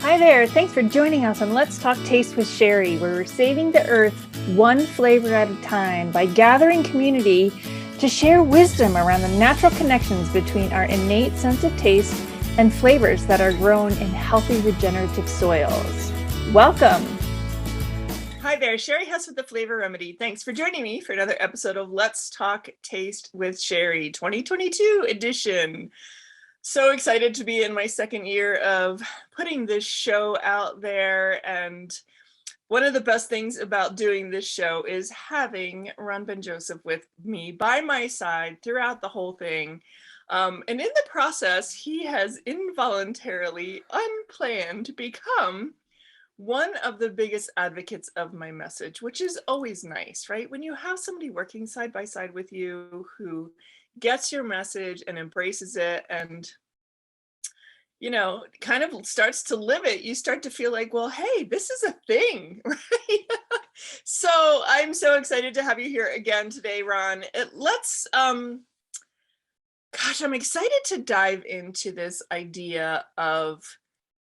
Hi there. Thanks for joining us on Let's Talk Taste with Sherry, where we're saving the earth one flavor at a time by gathering community to share wisdom around the natural connections between our innate sense of taste and flavors that are grown in healthy regenerative soils. Welcome. Hi there, Sherry Hess with the Flavor Remedy. Thanks for joining me for another episode of Let's Talk Taste with Sherry 2022 edition. So excited to be in my second year of putting this show out there. And one of the best things about doing this show is having Ron Ben Joseph with me by my side throughout the whole thing. And in the process, he has involuntarily, unplanned, become one of the biggest advocates of my message, which is always nice, right? When you have somebody working side by side with you who gets your message and embraces it and kind of starts to live it, you start to feel like, well, hey, this is a thing, right? So I'm so excited to have you here again today, Ron. I'm excited to dive into this idea of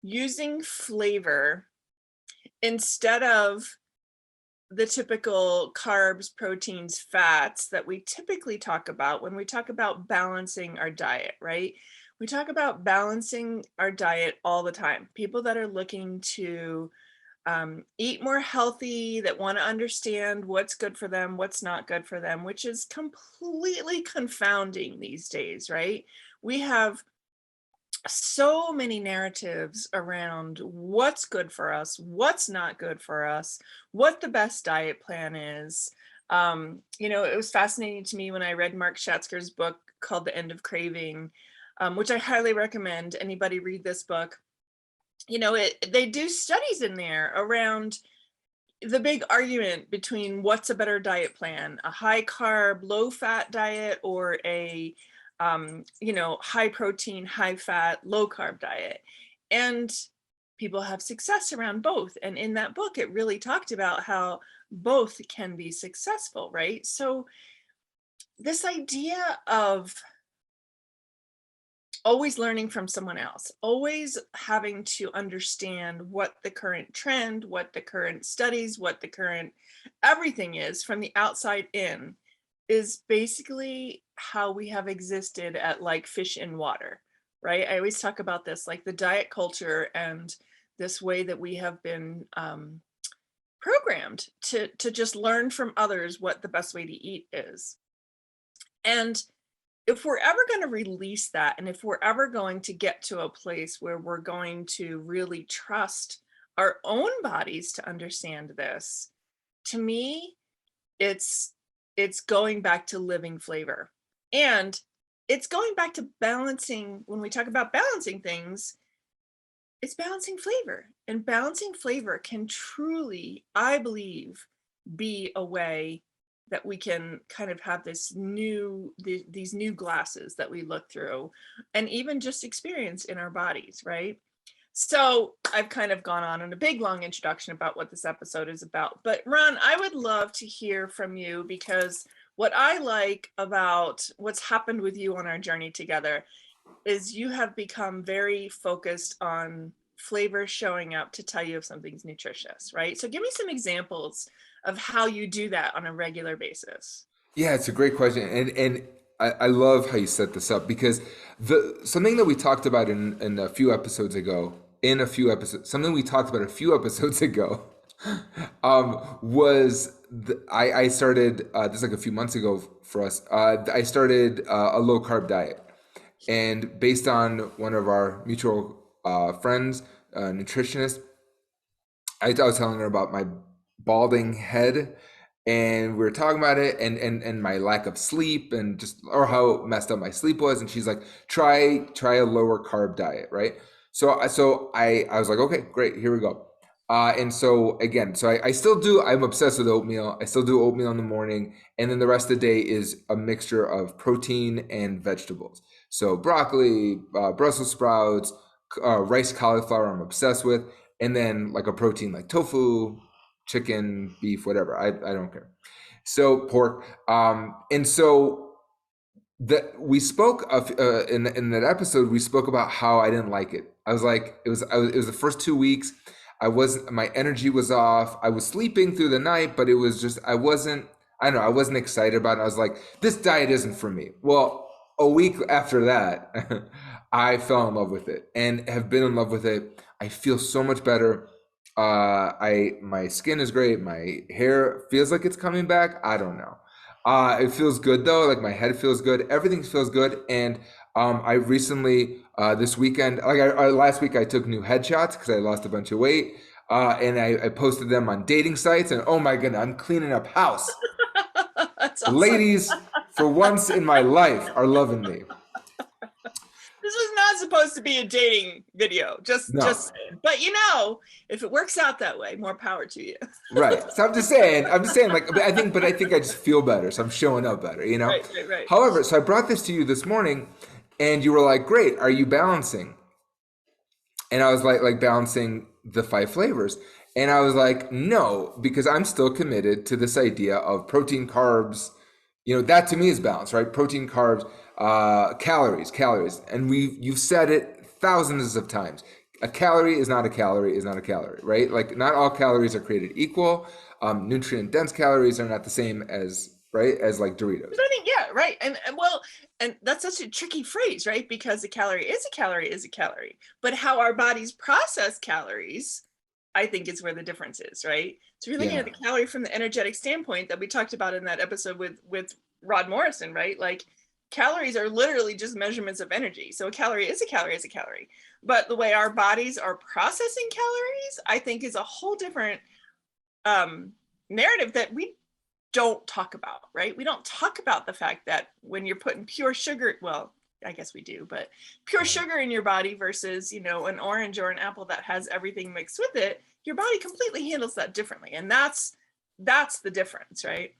using flavor instead of the typical carbs, proteins, fats that we typically talk about when we talk about balancing our diet, right? We talk about balancing our diet all the time. People that are looking to eat more healthy, that want to understand what's good for them, what's not good for them, which is completely confounding these days, right? We have so many narratives around what's good for us, what's not good for us, what the best diet plan is. It was fascinating to me when I read Mark Schatzker's book called The End of Craving, which I highly recommend anybody read this book. They do studies in there around the big argument between what's a better diet plan, a high carb, low fat diet, or a high protein, high fat, low carb diet. And people have success around both. And in that book, it really talked about how both can be successful, right? So this idea of always learning from someone else, always having to understand what the current trend, what the current studies, what the current everything is from the outside in, is basically how we have existed at like fish in water, right? I always talk about this, like the diet culture and this way that we have been programmed to just learn from others what the best way to eat is. And if we're ever going to release that, and if we're ever going to get to a place where we're going to really trust our own bodies to understand this, to me, it's going back to living flavor. And it's going back to balancing. When we talk about balancing things, it's balancing flavor. And balancing flavor can truly, I believe, be a way that we can kind of have these new glasses that we look through and even just experience in our bodies, right? So I've kind of gone on in a big long introduction about what this episode is about. But Ron, I would love to hear from you, because what I like about what's happened with you on our journey together is you have become very focused on flavor showing up to tell you if something's nutritious, right? So give me some examples of how you do that on a regular basis. Yeah, it's a great question, and I love how you set this up because the something that we talked about in a few episodes ago, something we talked about a few episodes ago, I started this like a few months ago for us. I started a low carb diet, and based on one of our mutual friends, nutritionist, I was telling her about my balding head, and we were talking about it, and my lack of sleep, and just or how messed up my sleep was, and she's like, try a lower carb diet, right? So I was like, okay, great, here we go. And so again, I still do. I'm obsessed with oatmeal. I still do oatmeal in the morning, and then the rest of the day is a mixture of protein and vegetables. So broccoli, Brussels sprouts, rice, cauliflower. I'm obsessed with, and then like a protein like tofu, chicken, beef, whatever. I don't care. So pork. And so that we spoke of in that episode, we spoke about how I didn't like it. I was like, it was the first 2 weeks. My energy was off. I was sleeping through the night, but it was just, I don't know, I wasn't excited about it. I was like, this diet isn't for me. Well, a week after that, I fell in love with it and have been in love with it. I feel so much better. My skin is great. My hair feels like it's coming back. I don't know. It feels good though. Like my head feels good. Everything feels good. And I recently this weekend, last week, I took new headshots because I lost a bunch of weight, and I posted them on dating sites. And oh my goodness, I'm cleaning up house. That's The awesome. ladies, for once in my life, are loving me. This was not supposed to be a dating video, just No, saying. But you know, if it works out that way, more power to you. right. So I'm just saying, like, but I think I just feel better, so I'm showing up better, you know. Right, right, right. However, so I brought this to you this morning, and you were like, "Great, are you balancing?" And I was like balancing the five flavors, and I was like, "No," because I'm still committed to this idea of protein, carbs. You know, that to me is balance, right? Protein, carbs, calories, and you've said it thousands of times. A calorie is not a calorie is not a calorie, right? Like not all calories are created equal. Nutrient dense calories are not the same as right as like Doritos. But I think, yeah, right. And well, and that's such a tricky phrase, right? Because a calorie is a calorie is a calorie. But how our bodies process calories, I think, is where the difference is, right? So if you're looking at Yeah, the calorie from the energetic standpoint that we talked about in that episode with Rod Morrison, right? Like calories are literally just measurements of energy. So a calorie is a calorie is a calorie. But the way our bodies are processing calories, I think, is a whole different um, narrative that we don't talk about, right? We don't talk about the fact that when you're putting pure sugar, well, I guess we do, but pure sugar in your body versus, you know, an orange or an apple that has everything mixed with it, your body completely handles that differently. And that's the difference, right?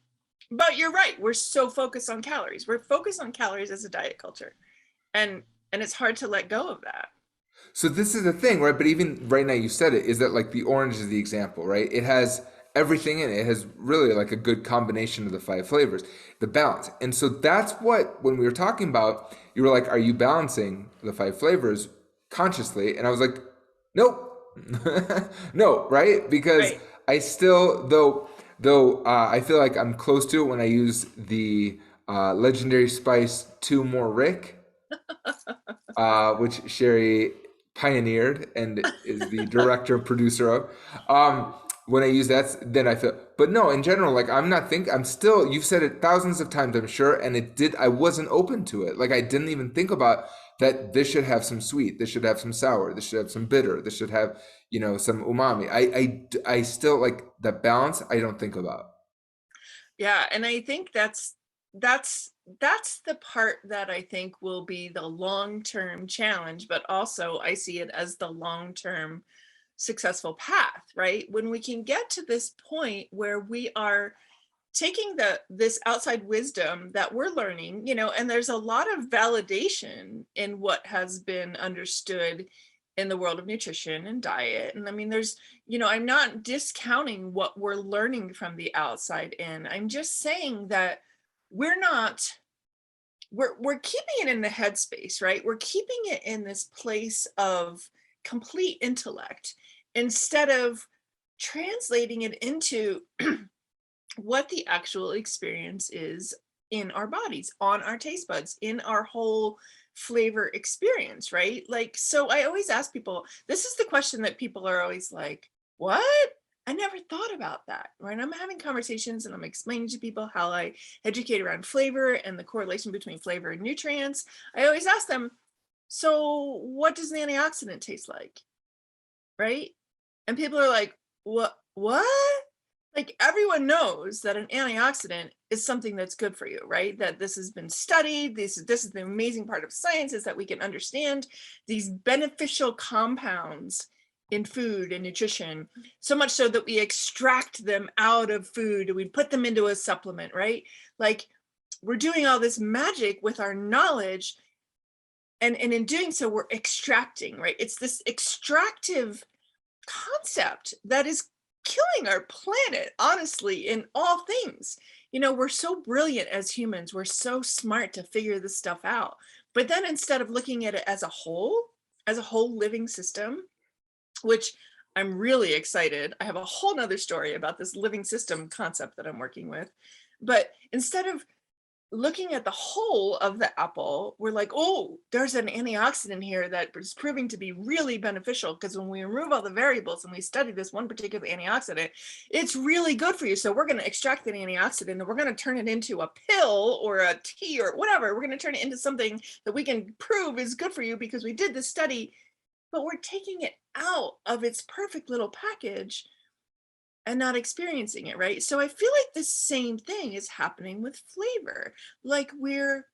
But you're right. We're so focused on calories. We're focused on calories as a diet culture. And it's hard to let go of that. so this is the thing, right? But even right now, you said it is that like the orange is the example, right? It has everything in it. It has really like a good combination of the five flavors, the balance. And so that's what, when we were talking about, you were like, are you balancing the five flavors consciously? And I was like, nope. No, right? Because Right. I still, though I feel like I'm close to it when I use the legendary spice Two More Rick, which Sherry pioneered and is the director and producer of. When I use that, then I feel, but no, in general, like I'm still, you've said it thousands of times, I'm sure, and I wasn't open to it. Like I didn't even think about that this should have some sweet, this should have some sour, this should have some bitter, this should have, some umami. I still like that balance, I don't think about. Yeah, and I think that's the part that I think will be the long-term challenge, but also I see it as the long-term successful path, right? When we can get to this point where we are taking this outside wisdom that we're learning, you know, and there's a lot of validation in what has been understood in the world of nutrition and diet. And I mean, there's, you know, I'm not discounting what we're learning from the outside in. I'm just saying that we're not we're keeping it in the headspace, right? We're keeping it in this place of complete intellect instead of translating it into what the actual experience is in our bodies, on our taste buds, in our whole flavor experience, right? Like, so I always ask people, this is the question that people are always like, what? I never thought about that, right? I'm having conversations and I'm explaining to people how I educate around flavor and the correlation between flavor and nutrients. I always ask them, so what does an antioxidant taste like? Right? And people are like, what? Like everyone knows that an antioxidant is something that's good for you, right? That this has been studied. This is the amazing part of science, is that we can understand these beneficial compounds in food and nutrition, so much so that we extract them out of food and we put them into a supplement, right? Like we're doing all this magic with our knowledge, and in doing so we're extracting, right? It's this extractive concept that is killing our planet, honestly, in all things. You know, we're so brilliant as humans, we're so smart to figure this stuff out, but then instead of looking at it as a whole, as a whole living system, which I'm really excited. I have a whole nother story about this living system concept that I'm working with. But instead of looking at the whole of the apple, we're like, oh, there's an antioxidant here that is proving to be really beneficial, because when we remove all the variables and we study this one particular antioxidant, it's really good for you. So we're going to extract that antioxidant and we're going to turn it into a pill or a tea or whatever. We're going to turn it into something that we can prove is good for you because we did this study, but we're taking it out of its perfect little package and not experiencing it, right? So I feel like the same thing is happening with flavor. Like we're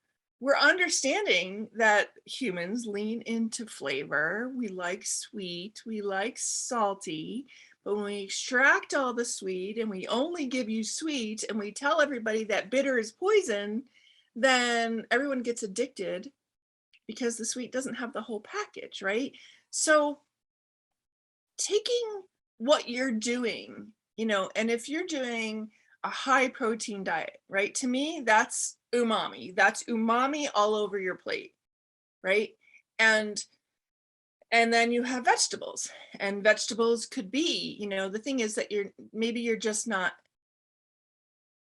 understanding that humans lean into flavor. We like sweet, we like salty, but when we extract all the sweet and we only give you sweet and we tell everybody that bitter is poison, then everyone gets addicted because the sweet doesn't have the whole package, right? So taking what you're doing, and if you're doing a high protein diet, right? To me, that's umami. That's umami all over your plate, right? And and then you have vegetables, and vegetables could be, the thing is that you're just not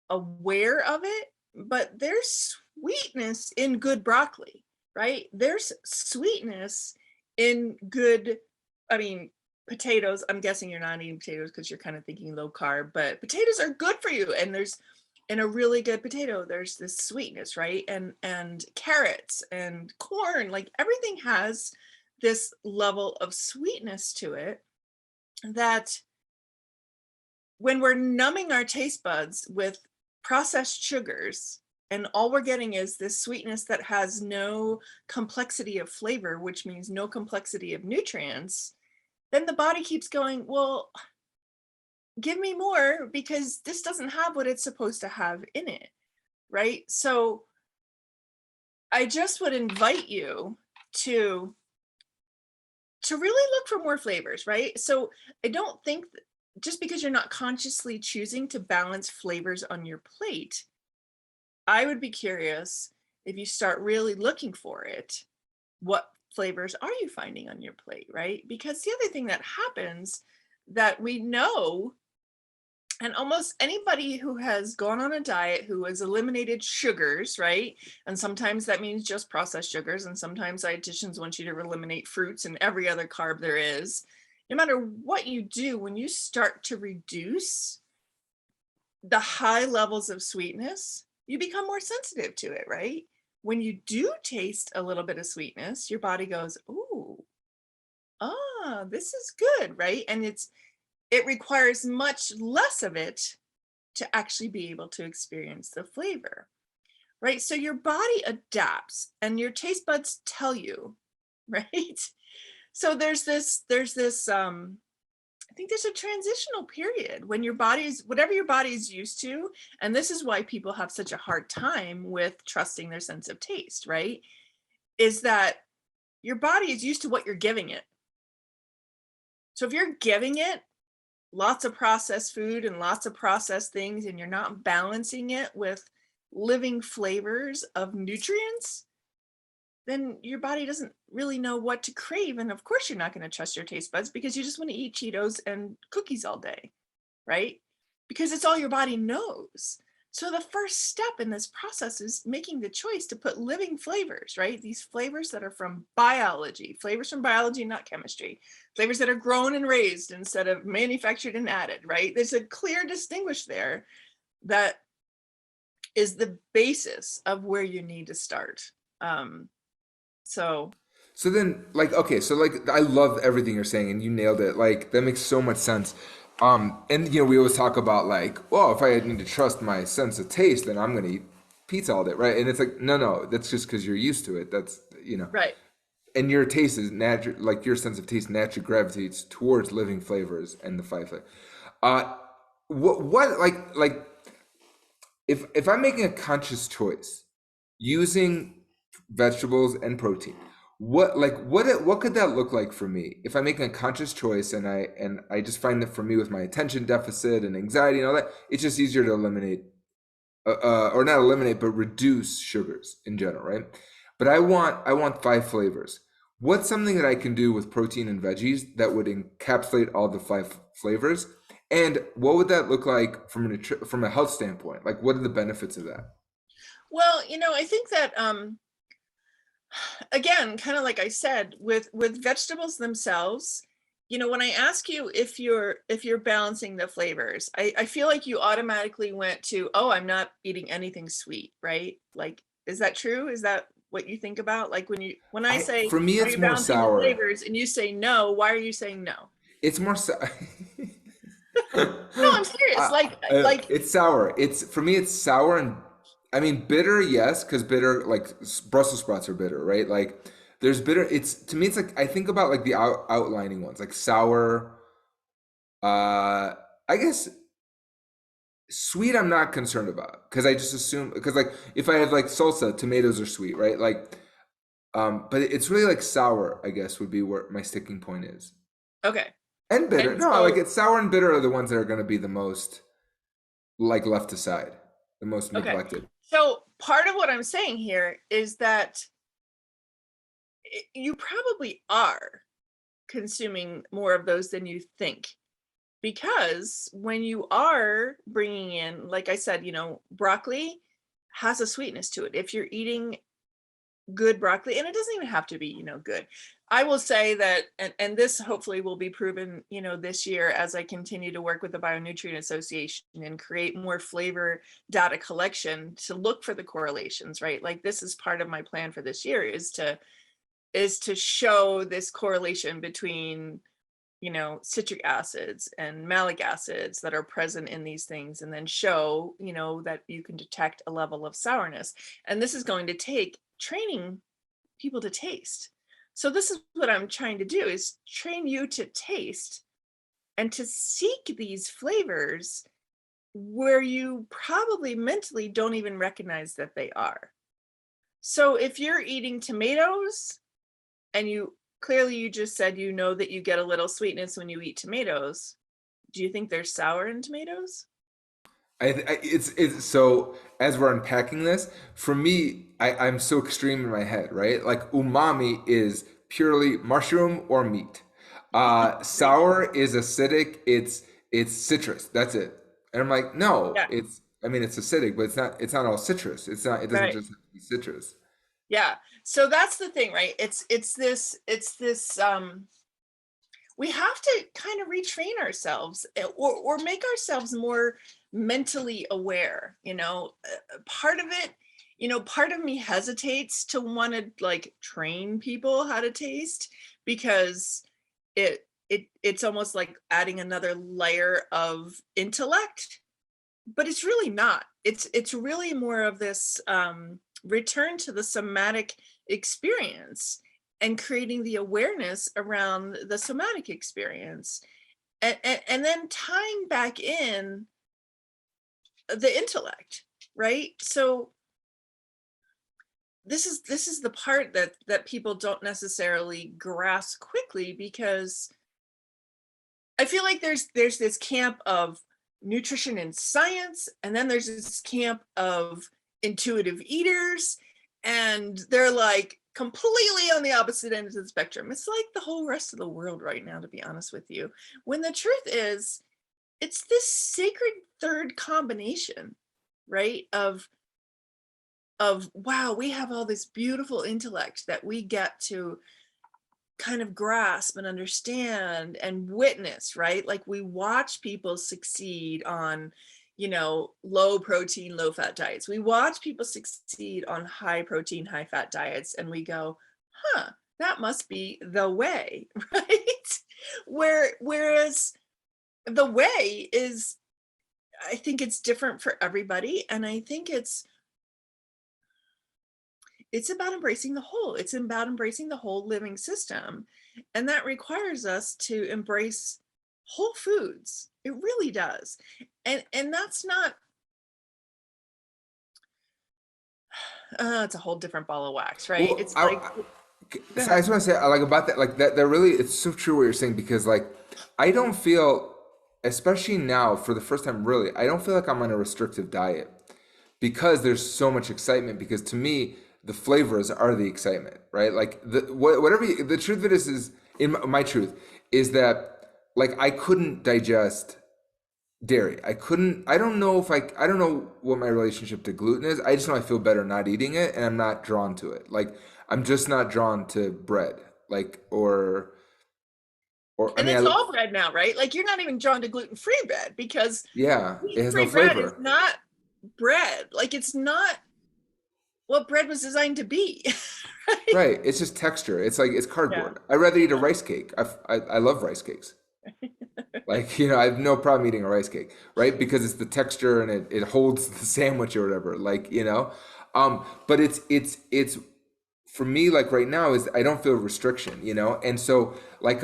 aware of it, but there's sweetness in good broccoli, right? There's sweetness in good, I mean, potatoes. I'm guessing you're not eating potatoes because you're kind of thinking low carb, but potatoes are good for you. And there's in a really good potato, there's this sweetness, right? And carrots and corn, like everything has this level of sweetness to it that when we're numbing our taste buds with processed sugars and all we're getting is this sweetness that has no complexity of flavor, which means no complexity of nutrients, then the body keeps going, well, give me more because this doesn't have what it's supposed to have in it, right? So I just would invite you to really look for more flavors, right? So I don't think just because you're not consciously choosing to balance flavors on your plate, I would be curious if you start really looking for it, what flavors are you finding on your plate, right? Because the other thing that happens that we know, and almost anybody who has gone on a diet who has eliminated sugars, right? And sometimes that means just processed sugars, and sometimes dietitians want you to eliminate fruits and every other carb there is. No matter what you do, when you start to reduce the high levels of sweetness, you become more sensitive to it, right? When you do taste a little bit of sweetness, your body goes, "Ooh, this is good," right? And it requires much less of it to actually be able to experience the flavor, right? So your body adapts and your taste buds tell you, right? So there's this I think there's a transitional period when your body's whatever your body's used to, and this is why people have such a hard time with trusting their sense of taste, right? Is that your body is used to what you're giving it. So if you're giving it lots of processed food and lots of processed things and you're not balancing it with living flavors of nutrients, then your body doesn't really know what to crave. And of course, you're not going to trust your taste buds because you just want to eat Cheetos and cookies all day, right? Because it's all your body knows. So the first step in this process is making the choice to put living flavors, right? These flavors that are from biology, flavors from biology, not chemistry, flavors that are grown and raised instead of manufactured and added, right? There's a clear distinguish there that is the basis of where you need to start. So So then, like, okay, so like, I love everything you're saying, and you nailed it. Like, that makes so much sense. And we always talk about like, well, if I need to trust my sense of taste, then I'm gonna eat pizza all day, right? And it's like, no, no, that's just because you're used to it. right. And your taste is natural, like your sense of taste naturally gravitates towards living flavors and the five flavors. Uh, what like if I'm making a conscious choice using vegetables and protein, what could that look like for me if I'm making a conscious choice and I just find that for me with my attention deficit and anxiety and all that, it's just easier to eliminate or not eliminate but reduce sugars in general, right? But I want five flavors. what's something that I can do with protein and veggies that would encapsulate all the five flavors? And what would that look like from from a health standpoint? Like, what are the benefits of that? Well, I think that again, kind of like I said, with vegetables themselves, when I ask you if you're balancing the flavors, I feel like you automatically went to, oh, I'm not eating anything sweet, right? Like, is that true? Is that what you think about? Like when I say, For me, are it's you more balancing the sour. flavors and you say no, why are you saying no? It's more No, I'm serious. Like it's sour. It's for me. It's sour and I mean bitter. Yes, because bitter like Brussels sprouts are bitter, right? Like there's bitter. It's to me. It's like I think about like the outlining ones, like sour. I guess sweet. I'm not concerned about because I just assume because like if I have like salsa, tomatoes are sweet, right? Like but it's really like sour. I guess would be where my sticking point is. okay. And bitter. And No, like so it's sour and bitter are the ones that are going to be the most like left aside, the most okay. neglected. So part of what I'm saying here is that you probably are consuming more of those than you think, because when you are bringing in, like I said, broccoli has a sweetness to it. If you're eating good broccoli, and it doesn't even have to be, good. I will say that, and this hopefully will be proven, this year as I continue to work with the Bionutrient Association and create more flavor data collection to look for the correlations, right? Like this is part of my plan for this year is to show this correlation between citric acids and malic acids that are present in these things, and then show that you can detect a level of sourness. And this is going to take training people to taste. So this is what I'm trying to do, is train you to taste and to seek these flavors where you probably mentally don't even recognize that they are. So if you're eating tomatoes and you just said that you get a little sweetness when you eat tomatoes, do you think they're sour in tomatoes? It's so as we're unpacking this, for me, I'm so extreme in my head, right? Like umami is purely mushroom or meat. Right. Sour is acidic. It's citrus. That's it. And I'm like, no, Yeah. it's I mean it's acidic, but it's not all citrus. It's not. It doesn't Right. just have to be citrus. Yeah. So that's the thing, right? It's this we have to kind of retrain ourselves, or make ourselves more mentally aware. Part of it, part of me hesitates to want to like train people how to taste, because it's almost like adding another layer of intellect, but it's really not. It's really more of this return to the somatic experience and creating the awareness around the somatic experience, and then tying back in the intellect, right? So this is the part that people don't necessarily grasp quickly, because I feel like there's this camp of nutrition and science, and then there's this camp of intuitive eaters, and they're like completely on the opposite end of the spectrum. It's like the whole rest of the world right now, to be honest with you. When the truth is, it's this sacred third combination, right? Of wow, we have all this beautiful intellect that we get to kind of grasp and understand and witness, right? Like we watch people succeed on, low protein, low fat diets. We watch people succeed on high protein, high fat diets, and we go, huh, that must be the way, right? Whereas the way is, I think it's different for everybody. And I think it's about embracing the whole. It's about embracing the whole living system. And that requires us to embrace whole foods. It really does. And that's not, it's a whole different ball of wax, right? Well, It's like, go so I ahead. just want to say like about that, like that really it's so true what you're saying because like I don't feel, especially now for the first time, really, I don't feel like I'm on a restrictive diet because there's so much excitement. Because to me, the flavors are the excitement, right? Like whatever the truth of it is in my truth is that like I couldn't digest dairy. I couldn't. I don't know if I don't know what my relationship to gluten is. I just know I feel better not eating it, and I'm not drawn to it. Like I'm just not drawn to bread. Like or I And mean, it's all bread now, right? Like you're not even drawn to gluten-free bread because yeah, it has no gluten-free bread is flavor. not bread. Like it's not what bread was designed to be. Right? Right. It's just texture. It's like it's Yeah. cardboard. I'd rather eat a rice cake. I love rice cakes. Like, I have no problem eating a rice cake, right? Because it's the texture and it holds the sandwich or whatever. Like, but it's for me, like right now is I don't feel restriction, And so like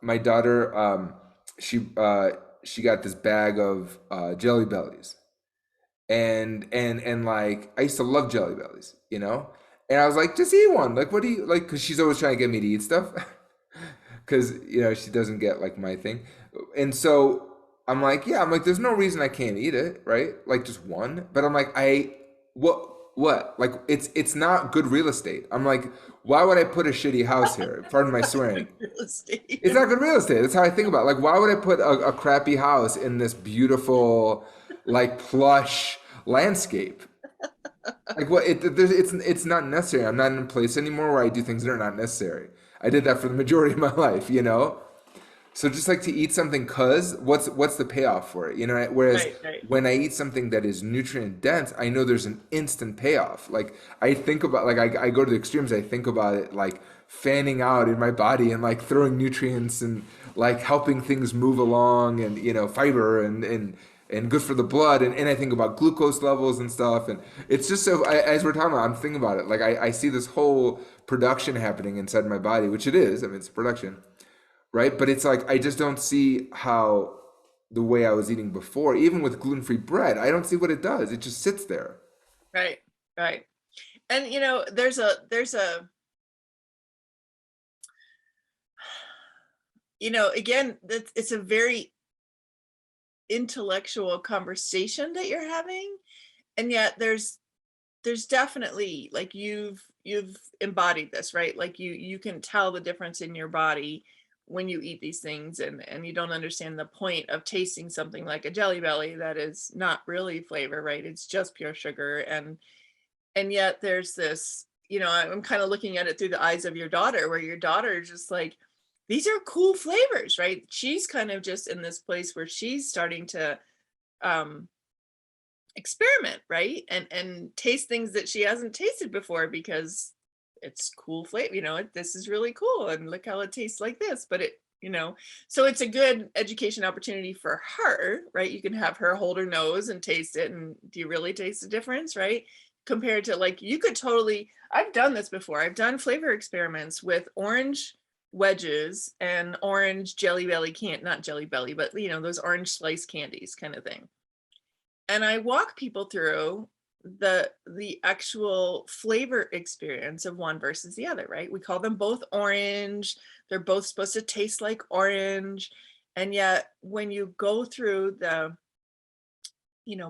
my daughter, she got this bag of Jelly Bellies and like I used to love Jelly Bellies, And I was like, just eat one. Like, what do you like? Because she's always trying to get me to eat stuff, because she doesn't get like my thing, and so I'm like, yeah, I'm like, there's no reason I can't eat it, right? Like just one, but I'm like, what? Like it's not good real estate. I'm like, why would I put a shitty house here? Pardon my swearing. Real estate. It's not good real estate. That's how I think about it. Like, why would I put a crappy house in this beautiful, like plush landscape? Like what it's not necessary. I'm not in a place anymore where I do things that are not necessary. I did that for the majority of my life. So just like to eat something cause what's the payoff for it? Whereas Right, right. when I eat something that is nutrient dense, I know there's an instant payoff. Like I think about like I go to the extremes, I think about it like fanning out in my body and like throwing nutrients and like helping things move along and fiber and good for the blood and I think about glucose levels and stuff and it's just so as we're talking about I'm thinking about it like I see this whole production happening inside my body, which it is. I mean, it's production, right? But it's like I just don't see how the way I was eating before, even with gluten-free bread, I don't see what it does. It just sits there. Right, right. And there's a again, it's a very intellectual conversation that you're having, and yet there's definitely like you've embodied this, right? Like you can tell the difference in your body when you eat these things, and you don't understand the point of tasting something like a Jelly Belly that is not really flavor, right? It's just pure sugar, and yet there's this, I'm kind of looking at it through the eyes of your daughter, where your daughter is just like, these are cool flavors, right? She's kind of just in this place where she's starting to um experiment, right? And taste things that she hasn't tasted before because it's cool flavor, this is really cool and look how it tastes like this, but so it's a good education opportunity for her, right? You can have her hold her nose and taste it, and do you really taste the difference, right? Compared to like you could totally, I've done this before. I've done flavor experiments with orange wedges and orange Jelly Belly can't not Jelly Belly, but those orange slice candies kind of thing, and I walk people through the actual flavor experience of one versus the other, right? We call them both orange. They're both supposed to taste like orange. And yet when you go through the,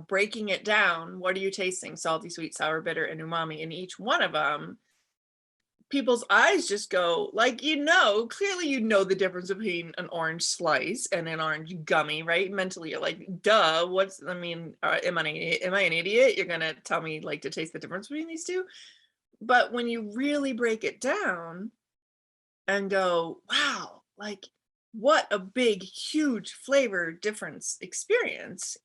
breaking it down, what are you tasting? Salty, sweet, sour, bitter, and umami in each one of them. People's eyes just go like, clearly the difference between an orange slice and an orange gummy, right? Mentally you're like, duh, am I an idiot? You're gonna tell me like to taste the difference between these two? But when you really break it down and go, wow, like what a big huge flavor difference experience,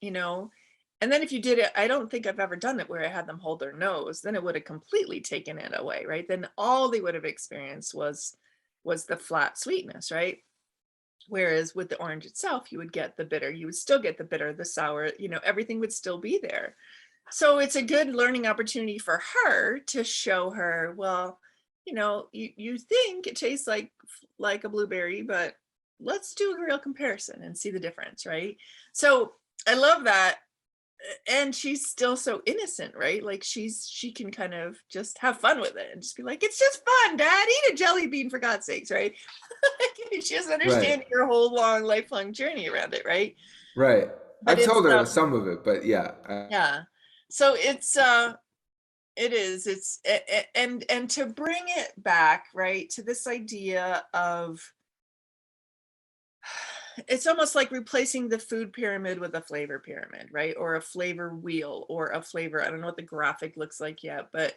and then if you did it, I don't think I've ever done it where I had them hold their nose, then it would have completely taken it away, right? Then all they would have experienced was the flat sweetness, right? Whereas with the orange itself, you would get the bitter, you would still get the bitter, the sour, everything would still be there. So it's a good learning opportunity for her to show her, well, you think it tastes like a blueberry, but let's do a real comparison and see the difference, right? So I love that, and she's still so innocent, right? Like she can kind of just have fun with it and just be like, it's just fun, dad, eat a jelly bean for God's sakes, right? She doesn't Right. understand your whole lifelong journey around it, right? Right. But I've it's told her some of it, but yeah. yeah, so it's It is. And to bring it back, right, to this idea of it's almost like replacing the food pyramid with a flavor pyramid, right? Or a flavor wheel or a flavor. I don't know what the graphic looks like yet, but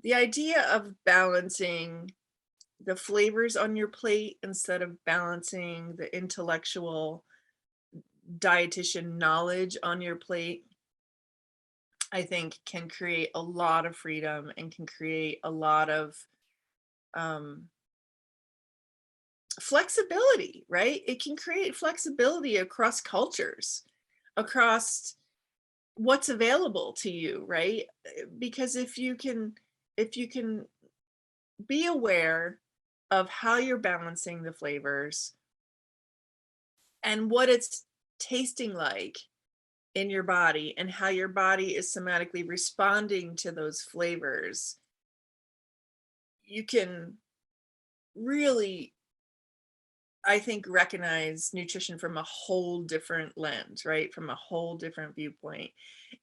the idea of balancing the flavors on your plate instead of balancing the intellectual dietitian knowledge on your plate, I think can create a lot of freedom and can create a lot of um, flexibility, right? It can create flexibility across cultures, across what's available to you, right? Because if you can be aware of how you're balancing the flavors and what it's tasting like in your body and how your body is somatically responding to those flavors, you can really, I think, recognize nutrition from a whole different lens, right? From a whole different viewpoint.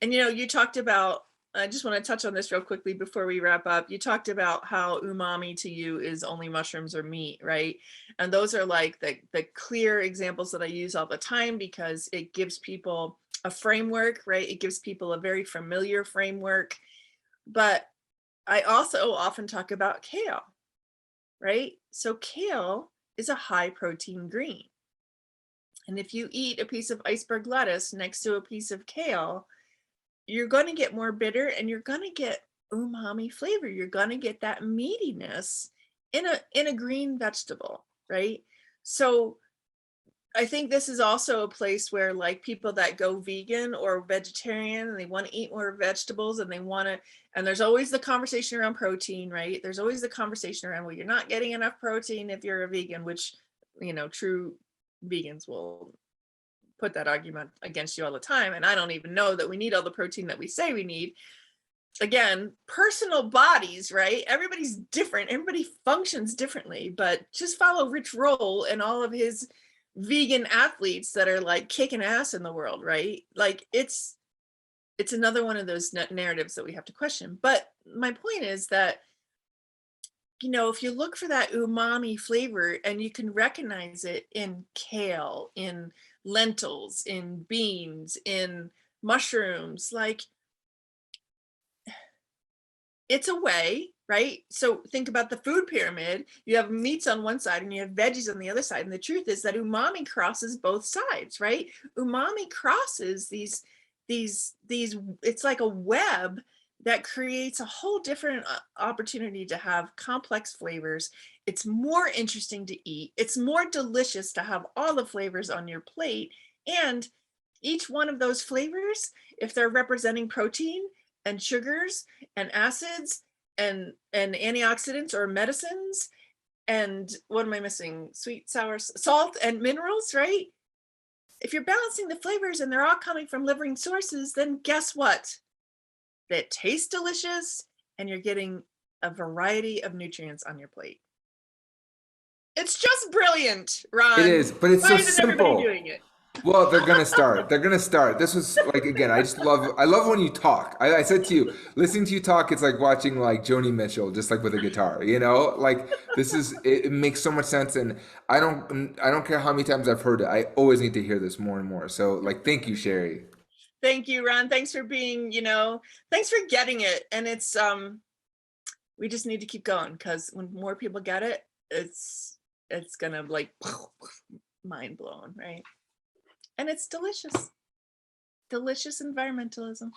And you talked about, I just want to touch on this real quickly before we wrap up. You talked about how umami to you is only mushrooms or meat, right? And those are like the clear examples that I use all the time because it gives people a framework, right? It gives people a very familiar framework. But I also often talk about kale, right? So kale is a high protein green. And if you eat a piece of iceberg lettuce next to a piece of kale, you're going to get more bitter and you're going to get umami flavor. You're going to get that meatiness in a green vegetable, right? So I think this is also a place where like people that go vegan or vegetarian and they want to eat more vegetables and they want to, and there's always the conversation around protein, right? There's always the conversation around, well, you're not getting enough protein if you're a vegan, which, true vegans will put that argument against you all the time. And I don't even know that we need all the protein that we say we need. Again, personal bodies, right? Everybody's different. Everybody functions differently, but just follow Rich Roll and all of his vegan athletes that are like kicking ass in the world, right? Like it's another one of those narratives that we have to question. But my point is that if you look for that umami flavor and you can recognize it in kale, in lentils, in beans, in mushrooms, like it's a way, right? So think about the food pyramid. You have meats on one side and you have veggies on the other side. And the truth is that umami crosses both sides, right? Umami crosses these it's like a web that creates a whole different opportunity to have complex flavors. It's more interesting to eat. It's more delicious to have all the flavors on your plate. And each one of those flavors, if they're representing protein and sugars and acids and antioxidants or medicines, and what am I missing? Sweet, sour, salt, and minerals, right? If you're balancing the flavors and they're all coming from living sources, then guess what? That tastes delicious and you're getting a variety of nutrients on your plate. It's just brilliant, It Ron. is, but it's Why so isn't everybody simple. doing it? Well, they're gonna start. They're gonna start. This was like again. I love when you talk. I said to you, listening to you talk, it's like watching like Joni Mitchell, just like with a guitar. Like this is. It makes so much sense, and I don't care how many times I've heard it. I always need to hear this more and more. So like, thank you, Sherry. Thank you, Ron. Thanks for being, thanks for getting it. And it's we just need to keep going because when more people get it, it's gonna like mind blown, right? And it's delicious. Delicious environmentalism.